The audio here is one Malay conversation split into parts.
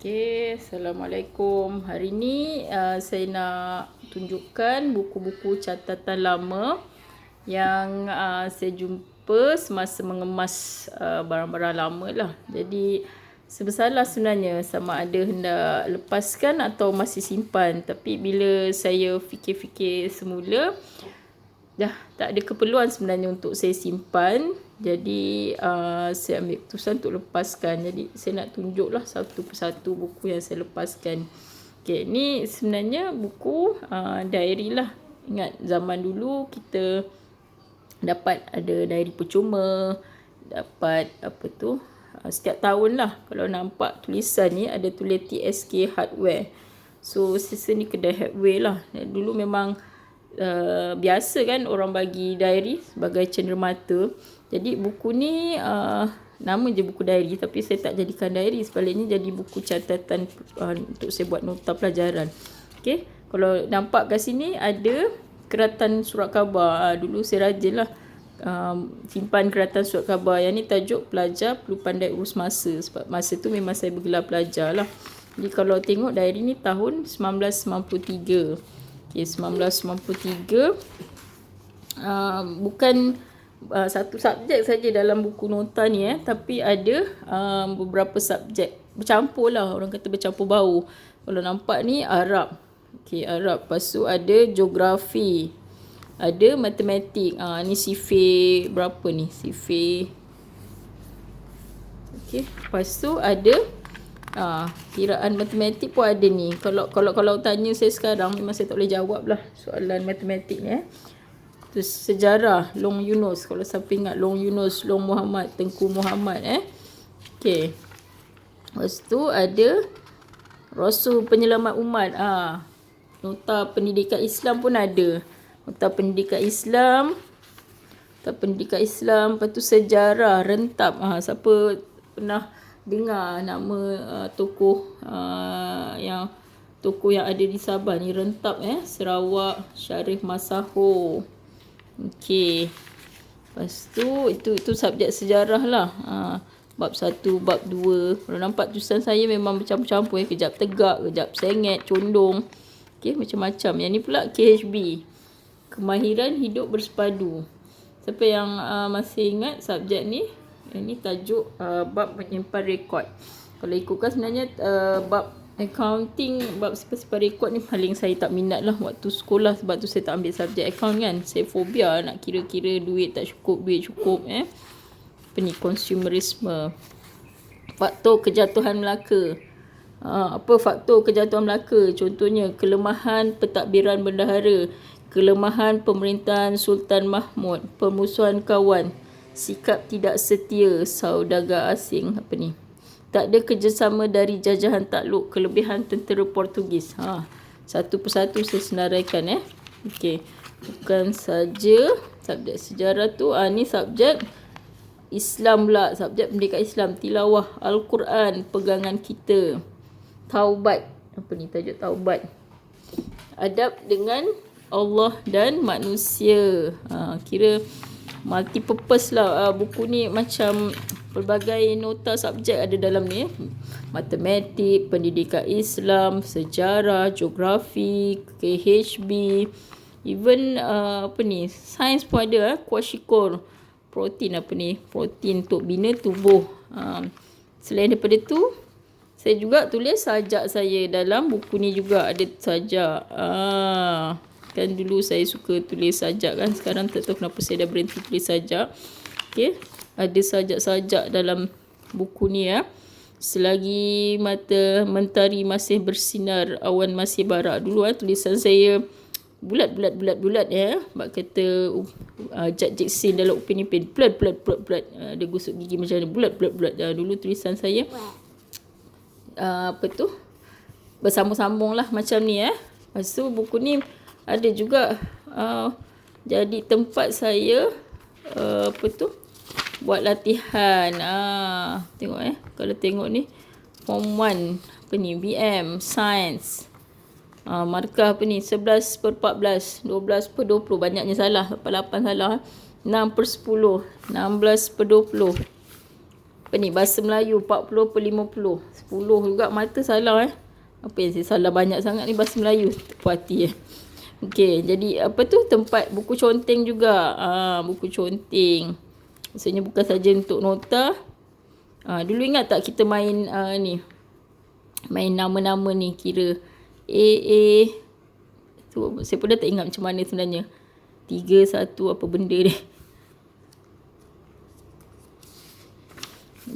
Okay, Assalamualaikum. Hari ni saya nak tunjukkan buku-buku catatan lama yang saya jumpa semasa mengemas barang-barang lama lah. Jadi sebesalah sebenarnya sama ada hendak lepaskan atau masih simpan. Tapi bila saya fikir-fikir semula, dah tak ada keperluan sebenarnya untuk saya simpan. Jadi saya ambil keputusan untuk lepaskan. Jadi saya nak tunjuklah satu persatu buku yang saya lepaskan. Okay, ni sebenarnya buku diary lah. Ingat zaman dulu kita dapat ada diary percuma, dapat apa tu, setiap tahun lah kalau nampak tulisan ni ada tulis TSK Hardware. So sisa ni kedai hardware lah. Dulu memang biasa kan orang bagi diary sebagai cenderamata. Jadi buku ni nama je buku diary, tapi saya tak jadikan diary, sebaliknya jadi buku catatan untuk saya buat nota pelajaran. Okey, kalau nampak kat sini ada keratan surat khabar. Dulu saya rajin lah simpan keratan surat khabar. Yang ni tajuk pelajar perlu pandai urus masa, sebab masa tu memang saya bergelar pelajar lah. Jadi kalau tengok diary ni tahun 1993. Okay, 1993. Bukan satu subjek saja dalam buku nota ni tapi ada beberapa subjek. Bercampur lah, orang kata bercampur bau. Kalau nampak ni Arab. Okay, Arab. Lepas tu ada geografi. Ada matematik. Ni sifir berapa ni? Sifir. Okay, lepas tu ada kiraan matematik pun ada ni. Kalau tanya saya sekarang, memang saya tak boleh jawab lah soalan matematik ni. Terus sejarah Long Yunus. Kalau siapa ingat Long Yunus, Long Muhammad, Tengku Muhammad Okey. Lepas tu ada Rasul Penyelamat Umat. Nota pendidikan Islam pun ada. Nota pendidikan Islam. Lepas tu sejarah Rentap. Siapa pernah dengar nama tokoh yang ada di Sabah ni, Rentap Sarawak, Syarif Masaho. Okey. Lepas tu itu subjek sejarah lah. Bab 1, bab 2. Kalau nampak tulisan saya memang bercampur-campur kejap tegak, kejap sengit, condong. Okey, macam-macam. Yang ni pula KHB, Kemahiran Hidup Bersepadu. Siapa yang masih ingat subjek ni? Yang ni tajuk bab menyimpan rekod. Kalau ikutkan sebenarnya bab accounting, bab simpan rekod ni paling saya tak minat lah waktu sekolah. Sebab tu saya tak ambil subjek account kan. Saya fobia nak kira-kira duit tak cukup, duit cukup apa ni, konsumerisme. Faktor kejatuhan Melaka. Apa faktor kejatuhan Melaka? Contohnya kelemahan pentadbiran bendahara, kelemahan pemerintahan Sultan Mahmud, permusuhan kawan, sikap tidak setia saudagar asing, apa ni, tak ada kerjasama dari jajahan takluk, kelebihan tentera Portugis. Satu persatu saya senaraikan Okey. Bukan saja subjek sejarah tu, ni subjek Islam pula, subjek pendidikan Islam, tilawah Al-Quran, pegangan kita. Taubat, apa ni tajuk taubat? Adab dengan Allah dan manusia. Kira multi-purpose lah. Buku ni macam pelbagai nota subjek ada dalam ni. Matematik, pendidikan Islam, sejarah, geografi, KHB, even apa ni, sains pun ada. Kwashiorkor, protein, apa ni, protein untuk bina tubuh. Selain daripada tu, saya juga tulis sajak saya dalam buku ni juga ada sajak. Kan dulu saya suka tulis sajak kan. Sekarang tak tahu kenapa saya dah berhenti tulis sajak. Okey, ada sajak-sajak dalam buku ni Selagi mata mentari masih bersinar, awan masih barak. Dulu tulisan saya bulat. Bak kata Jack Jackson dalam Upin Ipin, bulat. Dia gosok gigi macam ni, bulat. Dulu tulisan saya apa tu, bersambung-sambung lah macam ni Lepas tu buku ni ada juga jadi tempat saya apa tu, buat latihan. Tengok kalau tengok ni form 1, apa ni, BM Science, markah apa ni, 11/14, 12/20, banyaknya salah, 88 salah, 6/10, 16/20. apa ni, bahasa Melayu 40/50. 10 juga mata salah Apa yang saya salah banyak sangat ni bahasa Melayu. Tak puas hati Okey, jadi apa tu, tempat buku conteng juga. Buku conteng. Maksudnya bukan saja untuk nota. Dulu ingat tak kita main ni. Main nama-nama ni, kira A tu, saya pun dah tak ingat macam mana sebenarnya. 3, 1 apa benda ni.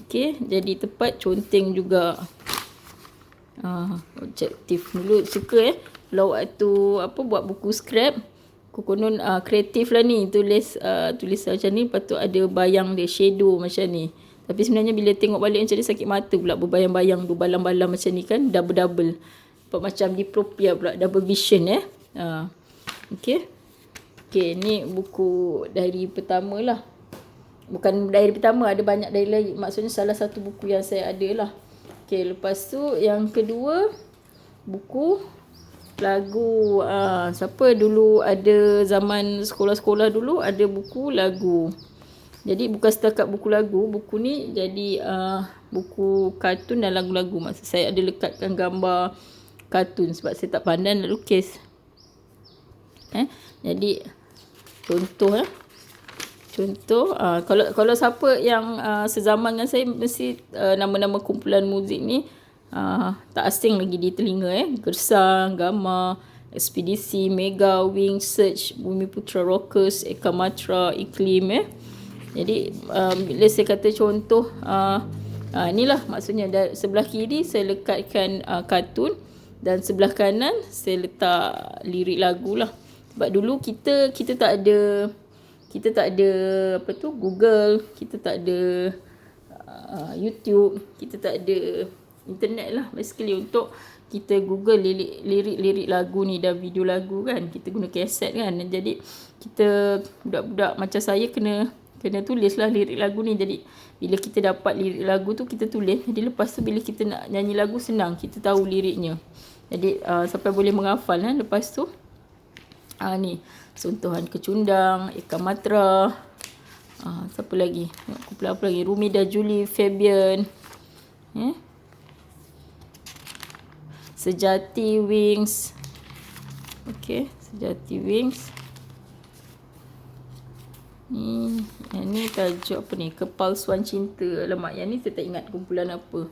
Okey, jadi tempat conteng juga. Objektif dulu suka kalau waktu buat buku scrap, konon kreatif lah ni, tulis macam ni, lepas tu ada bayang dia, shadow macam ni. Tapi sebenarnya bila tengok balik macam ni sakit mata pula, berbayang-bayang, berbalang-balang macam ni kan, double-double. Macam diplopia pula, double vision Okey. Okey, ni buku diary pertama lah. Bukan diary pertama, ada banyak diary lagi. Maksudnya salah satu buku yang saya ada lah. Okey, lepas tu yang kedua, buku lagu. Siapa dulu ada zaman sekolah-sekolah dulu ada buku lagu. Jadi bukan setakat buku lagu, buku ni jadi buku kartun dan lagu-lagu. Maksud saya ada lekatkan gambar kartun sebab saya tak pandai nak lukis. Jadi contoh kalau siapa yang sezaman dengan saya, mesti nama-nama kumpulan muzik ni tak asing lagi di telinga Gersang, Gamma, Ekspedisi, Mega, Wing, Search, Bumiputra Rockers, Eka Matra, Iklim Jadi bila saya kata contoh, inilah maksudnya. Sebelah kiri saya lekatkan kartun dan sebelah kanan saya letak lirik lagu lah. Sebab dulu kita tak ada Google, kita tak ada YouTube, kita tak ada internet lah basically untuk kita Google lirik lagu ni dan video lagu kan. Kita guna kaset kan. Jadi kita budak-budak macam saya kena tulis lah lirik lagu ni. Jadi bila kita dapat lirik lagu tu, kita tulis. Jadi lepas tu bila kita nak nyanyi lagu, senang, kita tahu liriknya. Jadi sampai boleh menghafal lepas tu. Ni Sentuhan Kecundang, Eka Matra, siapa lagi, kumpulan apa lagi, Rumida, Julie, Fabian, Sejati, Wings. Okey, Sejati, Wings. Yang ni tajuk apa ni, Kepalsuan Cinta. Alamak, yang ni saya tak ingat kumpulan apa.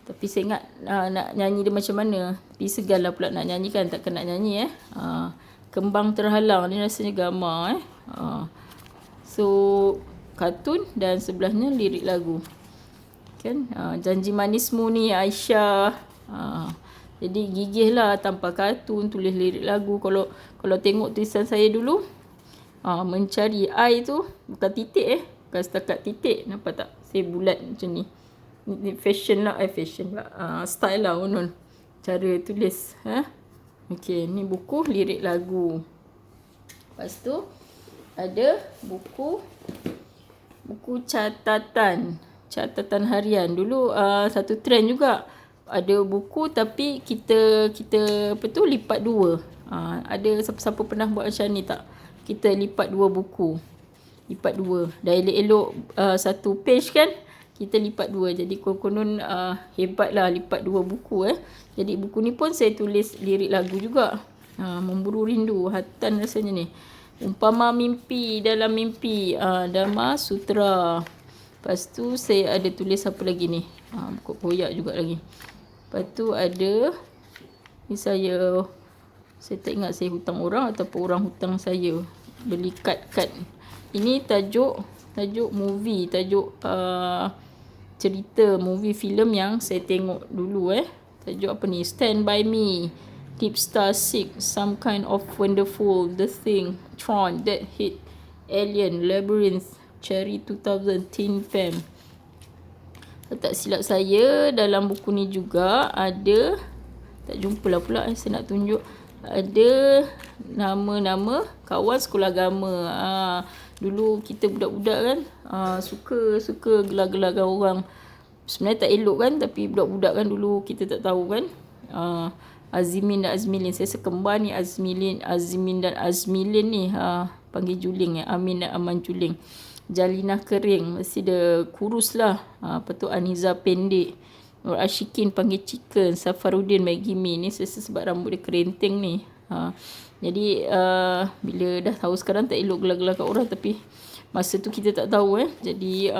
Tapi saya ingat nak nyanyi dia macam mana. Tapi segan lah pula nak nyanyi kan, takkan nak nyanyi Kembang Terhalang, ni rasanya Gamma So kartun dan sebelahnya lirik lagu kan. Janji Manismu ni Aisyah. Jadi gigih lah tanpa kartun, tulis lirik lagu. Kalau tengok tulisan saya dulu, mencari I tu bukan titik bukan setakat titik, nampak tak, saya bulat macam ni. Ni fashion lah, style lah konon cara tulis Okey, ni buku lirik lagu. Lepas tu ada buku catatan harian. Dulu satu trend juga. Ada buku tapi kita lipat dua. Ada siapa-siapa pernah buat macam ni tak? Kita lipat dua buku. Lipat dua. Dah elok-elok satu page kan? Kita lipat dua. Jadi konon hebat lah lipat dua buku Jadi buku ni pun saya tulis lirik lagu juga. Memburu Rindu, Hatan rasanya ni. Umpama Mimpi, Dalam Mimpi, Dharma Sutra. Lepas tu saya ada tulis apa lagi ni, buku koyak juga lagi. Lepas tu ada ni, saya tak ingat saya hutang orang ataupun orang hutang saya. Beli kad. Ini tajuk movie, tajuk cerita movie filem yang saya tengok dulu Tajuk apa ni? Stand By Me, Deep Star 6, Some Kind of Wonderful, The Thing, Tron, Dead Hit, Alien, Labyrinth, Cherry 2000, Teen Fam. Tak silap saya dalam buku ni juga ada, tak jumpa lah pula saya nak tunjuk, ada nama-nama kawan sekolah agama. Dulu kita budak-budak kan suka gelar-gelarkan orang. Sebenarnya tak elok kan, tapi budak-budak kan dulu kita tak tahu kan. Azimin dan Azmilin, saya sekembar ni, Azimin dan Azmilin ni, panggil juling Amin dan Aman juling. Jalinah kering, mesti dia kurus lah. Apa tu, Aniza pendek. Nur Ashikin panggil chicken. Safaruddin Maggie Mi. Ni sebab rambut dia kerinting ni. Jadi bila dah tahu sekarang tak elok gelar-gelar kat orang, tapi masa tu kita tak tahu Jadi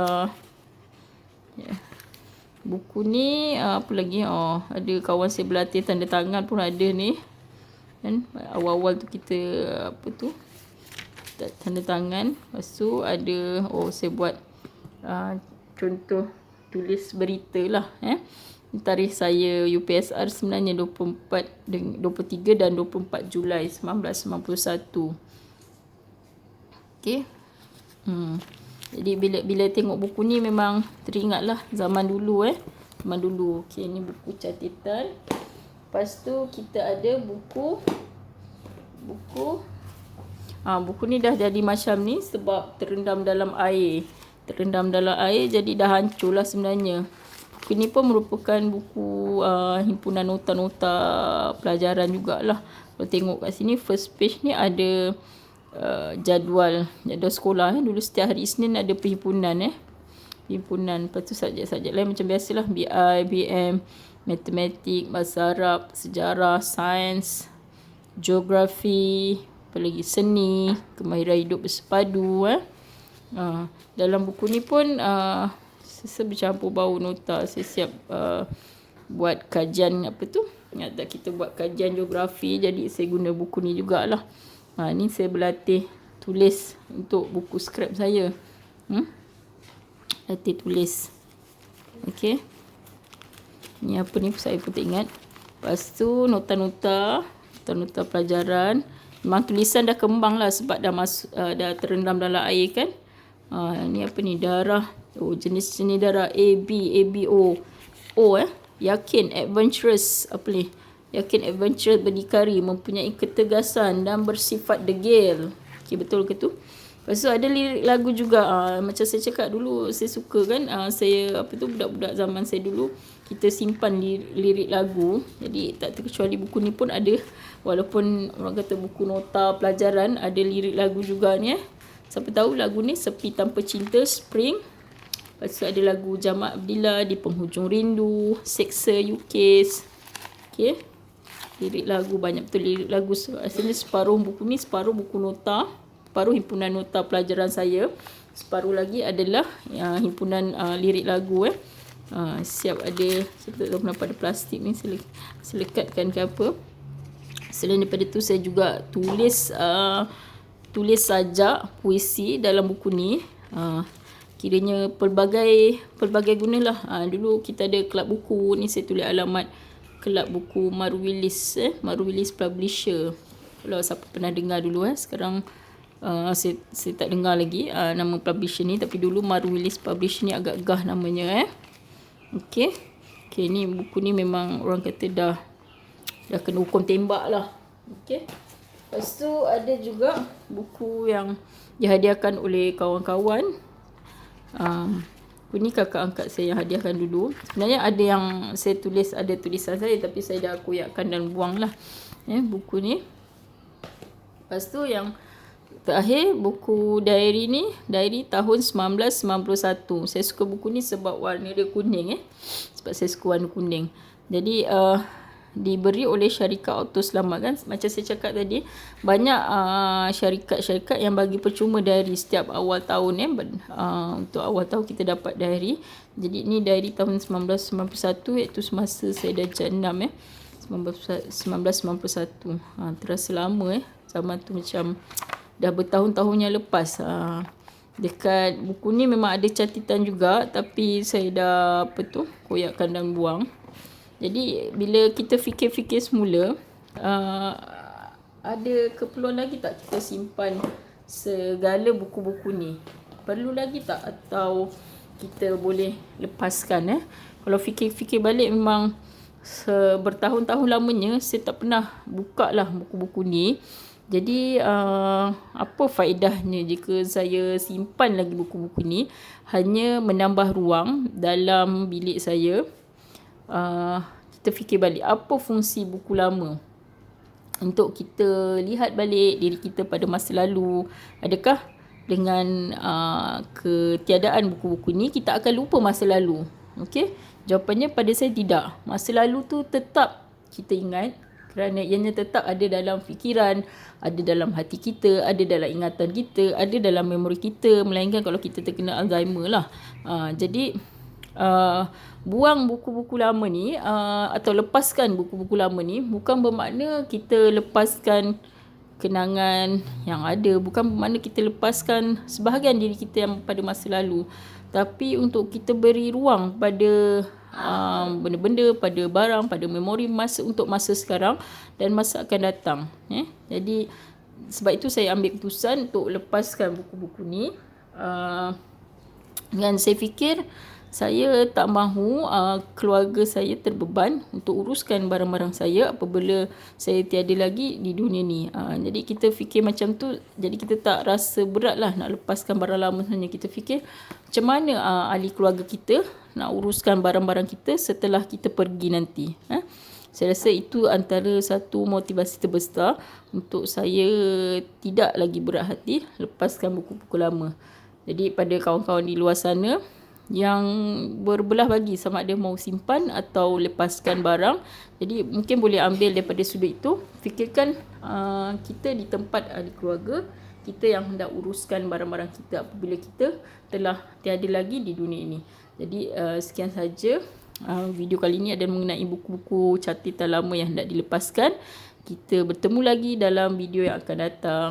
buku ni apa lagi, ada kawan saya berlatih tanda tangan pun ada ni kan. Awal-awal tu kita apa tu, tanda tangan. Lepas tu ada saya buat contoh tulis berita lah tarikh saya UPSR sebenarnya 23 dan 24 Julai 1991. Okey. Jadi bila tengok buku ni memang teringatlah zaman dulu zaman dulu. Okey, ni buku catatan. Lepas tu kita ada buku ni dah jadi macam ni sebab terendam dalam air. Jadi dah hancur lah sebenarnya. Buku ni pun merupakan buku himpunan nota-nota pelajaran jugalah. Kalau tengok kat sini first page ni ada jadual sekolah. Dulu setiap hari Isnin ada perhimpunan himpunan. Lepas tu subjek-subjek lain macam biasalah, BI, BM, matematik, bahasa Arab, sejarah, sains, geografi, apa lagi, seni, kemahiran hidup bersepadu. Dalam buku ni pun saya bercampur bau nota. Saya siap buat kajian apa tu, ingat tak kita buat kajian geografi, jadi saya guna buku ni jugalah. Ni saya berlatih tulis untuk buku skrip saya. Latih tulis. Okey. Ni apa ni saya pun tak ingat. Lepas tu nota-nota pelajaran. Memang tulisan dah kembang lah sebab dah terendam dalam air kan. Ni apa ni, darah. Jenis-jenis darah ABO. Yakin, adventurous, apa ni? Yakin, adventurous, berdikari, mempunyai ketegasan dan bersifat degil. Okey, betul ke tu? Lepas tu ada lirik lagu juga. Macam saya cakap dulu, saya suka kan. Saya budak-budak zaman saya dulu, kita simpan lirik lagu. Jadi tak terkecuali buku ni pun ada. Walaupun orang kata buku nota pelajaran, ada lirik lagu juga ni. Siapa tahu lagu ni, Sepi Tanpa Cinta, Spring. Lepas tu ada lagu Jamal Abdillah, Di Penghujung Rindu, Seksa UKS. Okey. Lirik lagu, banyak betul lirik lagu. Asalnya separuh buku ni, separuh buku nota, separuh himpunan nota pelajaran saya. Separuh lagi adalah himpunan lirik lagu. Siap ada, saya tak tahu kenapa ada plastik ni, selekatkan ke apa. Selain daripada tu, saya juga tulis sajak puisi dalam buku ni. Kiranya pelbagai gunalah. Dulu kita ada kelab buku ni, saya tulis alamat kelab buku Maruwilis, Maruwilis Publisher. Kalau siapa pernah dengar dulu sekarang saya tak dengar lagi nama publisher ni, tapi dulu Maruwilis Publisher ni agak gah namanya. Okey, ni buku ni memang orang kata dah kena hukum tembak lah. Okey. Lepas tu ada juga buku yang dihadiahkan oleh kawan-kawan. Ini kakak angkat saya yang hadiahkan dulu. Sebenarnya ada yang saya tulis, ada tulisan saya, tapi saya dah koyakkan dan buang lah buku ni. Lepas tu yang terakhir, buku diary ni, diary tahun 1991. Saya suka buku ni sebab warna dia kuning sebab saya suka warna kuning. Jadi diberi oleh syarikat Auto Selamat kan. Macam saya cakap tadi, banyak syarikat-syarikat yang bagi percuma diary setiap awal tahun untuk awal tahun kita dapat diary. Jadi ni diary tahun 1991, iaitu semasa saya dah darjah 6 1991. Terasa lama zaman tu, macam dah bertahun-tahun yang lepas. Dekat buku ni memang ada catatan juga, tapi saya dah koyakkan dan buang. Jadi bila kita fikir-fikir semula, ada keperluan lagi tak kita simpan segala buku-buku ni? Perlu lagi tak, atau kita boleh lepaskan? Kalau fikir-fikir balik, memang bertahun-tahun lamanya saya tak pernah buka lah buku-buku ni. Jadi apa faedahnya jika saya simpan lagi buku-buku ni? Hanya menambah ruang dalam bilik saya. Kita fikir balik, apa fungsi buku lama? Untuk kita lihat balik diri kita pada masa lalu. Adakah dengan ketiadaan buku-buku ni, kita akan lupa masa lalu. Okey? Jawapannya pada saya tidak. Masa lalu tu tetap kita ingat kerana ianya tetap ada dalam fikiran, ada dalam hati kita, ada dalam ingatan kita, ada dalam memori kita, melainkan kalau kita terkena Alzheimer lah. Jadi buang buku-buku lama ni atau lepaskan buku-buku lama ni bukan bermakna kita lepaskan kenangan yang ada, bukan bermakna kita lepaskan sebahagian diri kita yang pada masa lalu, tapi untuk kita beri ruang pada benda-benda, pada barang, pada memori untuk masa sekarang dan masa akan datang. Jadi sebab itu saya ambil keputusan untuk lepaskan buku-buku ni. Dan saya fikir saya tak mahu keluarga saya terbeban untuk uruskan barang-barang saya apabila saya tiada lagi di dunia ni. Jadi kita fikir macam tu, jadi kita tak rasa berat lah nak lepaskan barang lama sebenarnya. Kita fikir macam mana ahli keluarga kita nak uruskan barang-barang kita setelah kita pergi nanti. Saya rasa itu antara satu motivasi terbesar untuk saya tidak lagi berat hati lepaskan buku-buku lama. Jadi pada kawan-kawan di luar sana yang berbelah bagi sama ada mau simpan atau lepaskan barang, jadi mungkin boleh ambil daripada sudut itu. Fikirkan kita di tempat ahli keluarga kita yang hendak uruskan barang-barang kita apabila kita telah tiada lagi di dunia ini. Jadi sekian saja video kali ini adalah mengenai buku-buku catatan lama yang hendak dilepaskan. Kita bertemu lagi dalam video yang akan datang.